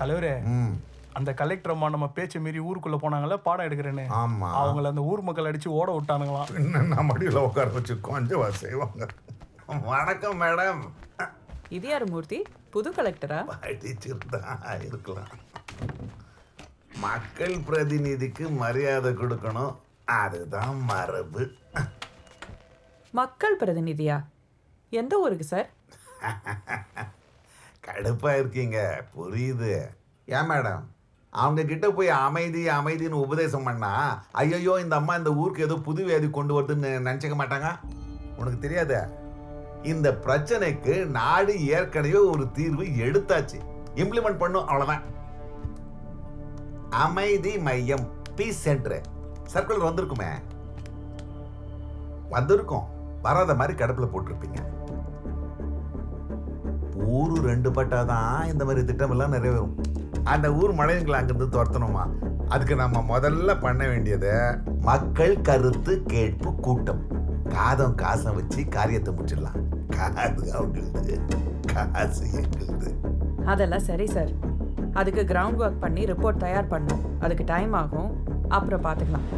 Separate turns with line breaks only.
தலைவரே, அந்த கலெக்டர் அம்மா நம்ம பேச்சை மீறி ஊருக்குள்ள போனாங்கல்ல பாடம் எடுக்கிறேன்னு.
ஆமா.
அவங்கள அந்த ஊர் மக்கள் அடிச்சு ஓட விட்டானுங்களாம்.
என்ன மடியில் உட்கார வச்சு கொஞ்சம் செய்வாங்க. வணக்கம் மேடம்.
இது யாரு மூர்த்தி? புது கலெக்டரா?
படிச்சிருந்தான் இருக்கலாம். மக்கள் பிரதிநிதிக்கு மரியாதை கொடுக்கணும், அதுதான் மரபு.
மக்கள் பிரதிநிதியா? எந்த ஊருக்கு சார்?
கடுப்பா இருக்கீங்க, புரியுது. ஏன் மேடம், அவங்க கிட்ட போய் அமைதி அமைதின்னு உபதேசம் பண்ணா ஐயோ இந்த அம்மா இந்த ஊருக்கு ஏதோ புது வியாதி கொண்டு வருதுன்னு நினச்சிக்க மாட்டாங்க? உனக்கு தெரியாத, இந்த பிரச்சனைக்கு நாடு ஏற்கனவே ஒரு தீர்வு எடுத்தாச்சு, இம்ப்ளிமெண்ட் பண்ணும், அவ்வளவுதான். அமைதி மையம், பீஸ் சென்டர் சர்க்குலர் வந்திருக்குமே. வந்திருக்கும், வராத மாதிரி கடப்புல போட்டிருப்பீங்க. ஊரு 2 பட்டாதான் இந்த மாதிரி திட்டம் எல்லாம் நிறைவேறும். அந்த ஊர் மழைங்களை அங்கிருந்து துரத்தணுமா? அதுக்கு நம்ம முதல்ல பண்ண வேண்டியது மக்கள் கருத்து கேட்பு கூட்டம். காதம் காசம் வச்சு காரியத்தை முடிச்சிடலாம். காது அவங்களுக்கு, காசு எங்களுக்கு.
அதெல்லாம் சரி சார். அதுக்கு கிரவுண்ட் ஒர்க் பண்ணி ரிப்போர்ட் தயார் பண்ணும். அதுக்கு டைம் ஆகும். அப்புறம் பார்த்துக்கலாம்.